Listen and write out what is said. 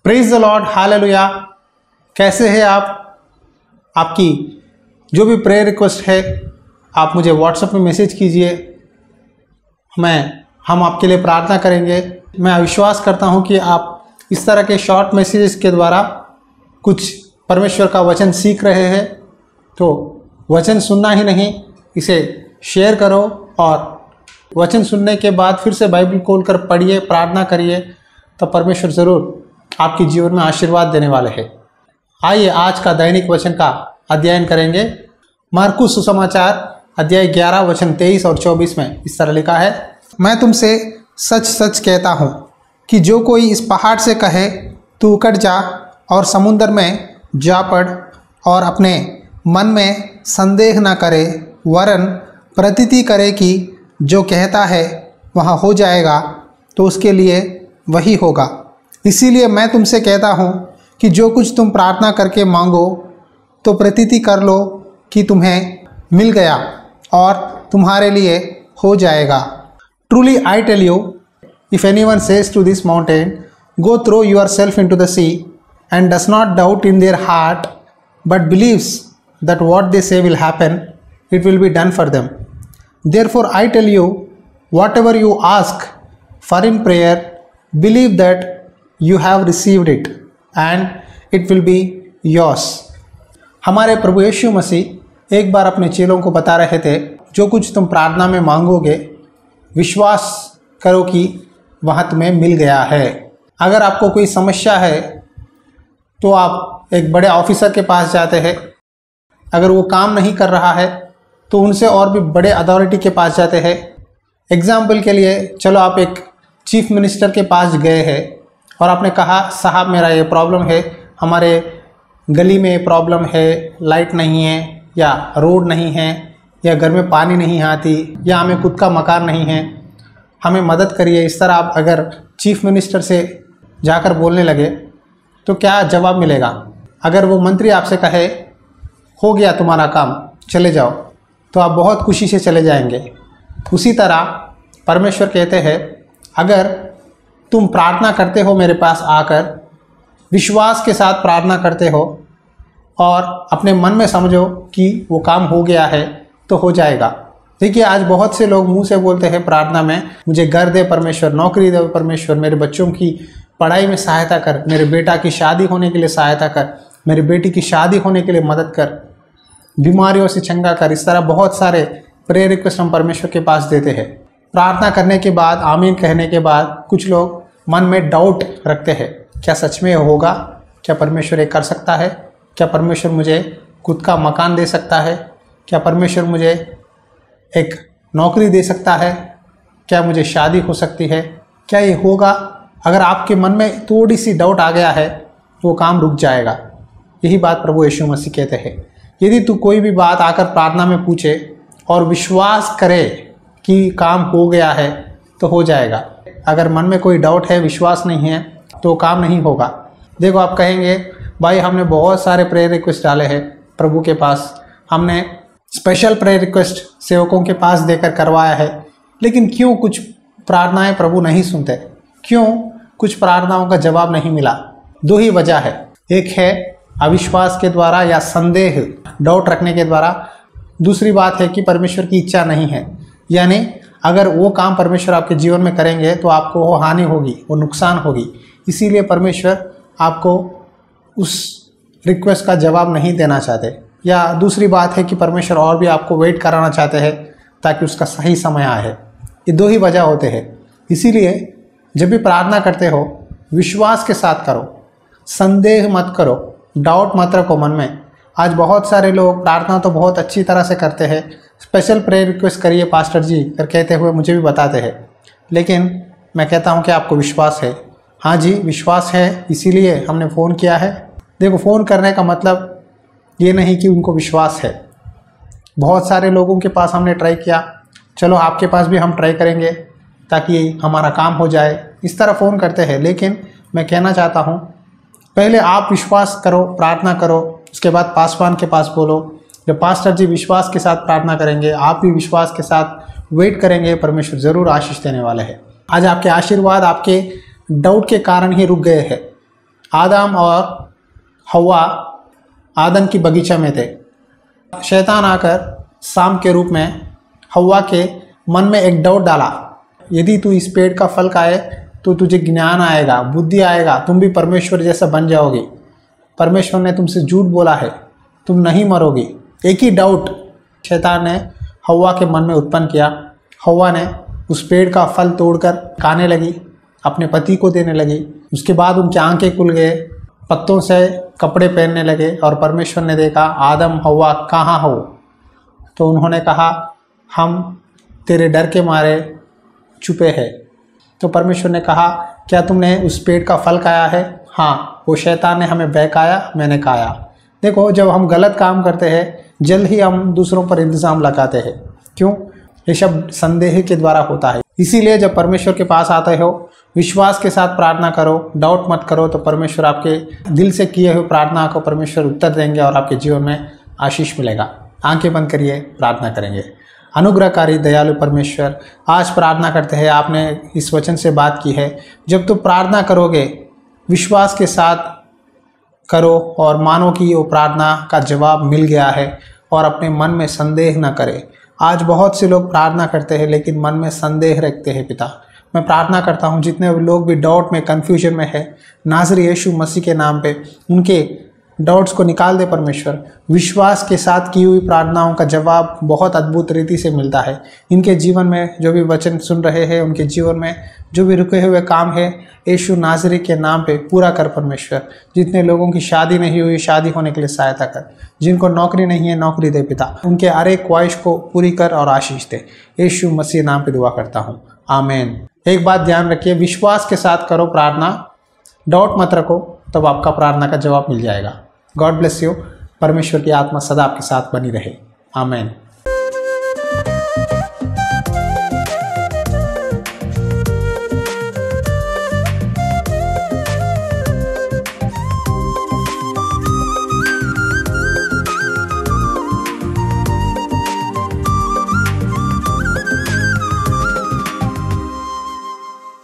Praise the Lord, hallelujah. कैसे हैं आप? आपकी जो भी प्रेयर रिक्वेस्ट है आप मुझे व्हाट्सएप में मैसेज कीजिए, हम आपके लिए प्रार्थना करेंगे। मैं विश्वास करता हूं कि आप इस तरह के शॉर्ट मैसेजेस के द्वारा कुछ परमेश्वर का वचन सीख रहे हैं। तो वचन सुनना ही नहीं, इसे शेयर करो और वचन सुनने के बाद फिर से बाइबल खोलकर पढ़िए, प्रार्थना करिए, तो परमेश्वर ज़रूर आपके जीवन में आशीर्वाद देने वाले हैं। आइए आज का दैनिक वचन का अध्ययन करेंगे। मार्कुस सुसमाचार अध्याय 11 वचन 23 और 24 में इस तरह लिखा है, मैं तुमसे सच सच कहता हूँ कि जो कोई इस पहाड़ से कहे तू उकड़ जा और समुद्र में जा पड़ और अपने मन में संदेह न करे वरन प्रतीति करे कि जो कहता है वहाँ हो जाएगा, तो उसके लिए वही होगा। इसीलिए मैं तुमसे कहता हूँ कि जो कुछ तुम प्रार्थना करके मांगो तो प्रतीति कर लो कि तुम्हें मिल गया और तुम्हारे लिए हो जाएगा। Truly I tell you, if anyone says to this mountain go throw yourself into the sea and does not doubt in their heart but believes that what they say will happen, it will be done for them. Therefore I tell you, whatever you ask for in prayer, believe that you have received it and it will be yours. हमारे प्रभु यीशु मसीह एक बार अपने चेलों को बता रहे थे, जो कुछ तुम प्रार्थना में मांगोगे विश्वास करो कि वहाँ तुम्हें मिल गया है। अगर आपको कोई समस्या है तो आप एक बड़े ऑफिसर के पास जाते हैं, अगर वो काम नहीं कर रहा है तो उनसे और भी बड़े अथॉरिटी के पास जाते हैं। एग्जाम्पल के लिए चलो आप एक चीफ मिनिस्टर के पास गए हैं और आपने कहा साहब मेरा ये प्रॉब्लम है, हमारे गली में प्रॉब्लम है, लाइट नहीं है या रोड नहीं है या घर में पानी नहीं आती या हमें खुद का मकान नहीं है, हमें मदद करिए। इस तरह आप अगर चीफ मिनिस्टर से जाकर बोलने लगे तो क्या जवाब मिलेगा? अगर वो मंत्री आपसे कहे हो गया तुम्हारा काम, चले जाओ, तो आप बहुत खुशी से चले जाएंगे। उसी तरह परमेश्वर कहते हैं, अगर तुम प्रार्थना करते हो मेरे पास आकर, विश्वास के साथ प्रार्थना करते हो और अपने मन में समझो कि वो काम हो गया है, तो हो जाएगा। देखिए आज बहुत से लोग मुंह से बोलते हैं प्रार्थना में, मुझे घर दे परमेश्वर, नौकरी दे परमेश्वर, मेरे बच्चों की पढ़ाई में सहायता कर, मेरे बेटा की शादी होने के लिए सहायता कर, मेरी बेटी की शादी होने के लिए मदद कर, बीमारियों से चंगा कर। इस तरह बहुत सारे प्रेयर रिक्वेस्ट हम परमेश्वर के पास देते हैं। प्रार्थना करने के बाद, आमीन कहने के बाद कुछ लोग मन में डाउट रखते हैं, क्या सच में होगा? क्या परमेश्वर ये कर सकता है? क्या परमेश्वर मुझे खुद का मकान दे सकता है? क्या परमेश्वर मुझे एक नौकरी दे सकता है? क्या मुझे शादी हो सकती है? क्या ये होगा? अगर आपके मन में थोड़ी सी डाउट आ गया है तो वो काम रुक जाएगा। यही बात प्रभु यीशु मसीह कहते हैं, यदि तू कोई भी बात आकर प्रार्थना में पूछे और विश्वास करे कि काम हो गया है तो हो जाएगा। अगर मन में कोई डाउट है, विश्वास नहीं है, तो काम नहीं होगा। देखो आप कहेंगे भाई हमने बहुत सारे प्रेयर रिक्वेस्ट डाले हैं प्रभु के पास, हमने स्पेशल प्रेयर रिक्वेस्ट सेवकों के पास देकर करवाया है, लेकिन क्यों कुछ प्रार्थनाएं प्रभु नहीं सुनते? क्यों कुछ प्रार्थनाओं का जवाब नहीं मिला? दो ही वजह है, एक है अविश्वास के द्वारा या संदेह, डाउट रखने के द्वारा। दूसरी बात है कि परमेश्वर की इच्छा नहीं है, यानी अगर वो काम परमेश्वर आपके जीवन में करेंगे तो आपको वो हानि होगी, वो नुकसान होगी, इसीलिए परमेश्वर आपको उस रिक्वेस्ट का जवाब नहीं देना चाहते। या दूसरी बात है कि परमेश्वर और भी आपको वेट कराना चाहते हैं ताकि उसका सही समय आए। ये दो ही वजह होते हैं। इसीलिए जब भी प्रार्थना करते हो विश्वास के साथ करो, संदेह मत करो, डाउट मत रखो मन में। आज बहुत सारे लोग प्रार्थना तो बहुत अच्छी तरह से करते हैं, स्पेशल प्रेयर रिक्वेस्ट करिए पास्टर जी कर कहते हुए मुझे भी बताते हैं, लेकिन मैं कहता हूं कि आपको विश्वास है? हाँ जी विश्वास है, इसीलिए हमने फ़ोन किया है। देखो फ़ोन करने का मतलब ये नहीं कि उनको विश्वास है। बहुत सारे लोगों के पास हमने ट्राई किया, चलो आपके पास भी हम ट्राई करेंगे ताकि हमारा काम हो जाए, इस तरह फ़ोन करते हैं। लेकिन मैं कहना चाहता हूँ पहले आप विश्वास करो, प्रार्थना करो, उसके बाद पासवान के पास बोलो। जब पास्टर जी विश्वास के साथ प्रार्थना करेंगे, आप भी विश्वास के साथ वेट करेंगे, परमेश्वर ज़रूर आशीष देने वाले हैं। आज आपके आशीर्वाद आपके डाउट के कारण ही रुक गए हैं। आदम और हवा आदन की बगीचा में थे। शैतान आकर शाम के रूप में हवा के मन में एक डाउट डाला, यदि तू इस पेड़ का फल खाए तो तुझे ज्ञान आएगा, बुद्धि आएगा, तुम भी परमेश्वर जैसा बन जाओगे। परमेश्वर ने तुमसे झूठ बोला है, तुम नहीं मरोगे। एक ही डाउट शैतान ने हवा के मन में उत्पन्न किया। हवा ने उस पेड़ का फल तोड़कर खाने लगी, अपने पति को देने लगी। उसके बाद उनकी आंखें खुल गए, पत्तों से कपड़े पहनने लगे और परमेश्वर ने देखा, आदम हवा कहाँ हो? तो उन्होंने कहा, हम तेरे डर के मारे छुपे हैं। तो परमेश्वर ने कहा, क्या तुमने उस पेड़ का फल खाया है? हाँ, वो शैतान ने हमें बहकाया, मैंने खाया। देखो, जब हम गलत काम करते हैं जल्द ही हम दूसरों पर इल्ज़ाम लगाते हैं। क्यों? ये सब संदेह के द्वारा होता है। इसीलिए जब परमेश्वर के पास आते हो, विश्वास के साथ प्रार्थना करो, डाउट मत करो, तो परमेश्वर आपके दिल से किए हुए प्रार्थना को परमेश्वर उत्तर देंगे और आपके जीवन में आशीष मिलेगा। आंखें बंद करिए, प्रार्थना करेंगे। अनुग्रहकारी दयालु परमेश्वर, आज प्रार्थना करते हैं, आपने इस वचन से बात की है, जब तुम प्रार्थना करोगे विश्वास के साथ करो और मानो कि वो प्रार्थना का जवाब मिल गया है और अपने मन में संदेह न करें। आज बहुत से लोग प्रार्थना करते हैं लेकिन मन में संदेह रखते हैं। पिता, मैं प्रार्थना करता हूँ जितने लोग भी डाउट में, कन्फ्यूजन में है, नाज़री यीशु मसीह के नाम पे उनके डाउट्स को निकाल दे परमेश्वर। विश्वास के साथ की हुई प्रार्थनाओं का जवाब बहुत अद्भुत रीति से मिलता है। इनके जीवन में जो भी वचन सुन रहे हैं, उनके जीवन में जो भी रुके हुए काम है, यीशु नाज़री के नाम पे पूरा कर परमेश्वर। जितने लोगों की शादी नहीं हुई, शादी होने के लिए सहायता कर। जिनको नौकरी नहीं है, नौकरी दे पिता। उनके हर एक ख्वाहिश को पूरी कर और आशीष दे। यीशु मसीह नाम पे दुआ करता हूँ, आमीन। एक बात ध्यान रखिए, विश्वास के साथ करो प्रार्थना, डाउट मत रखो, तब आपका प्रार्थना का जवाब मिल जाएगा। God bless you. परमेश्वर की आत्मा सदा आपके साथ बनी रहे, आमीन।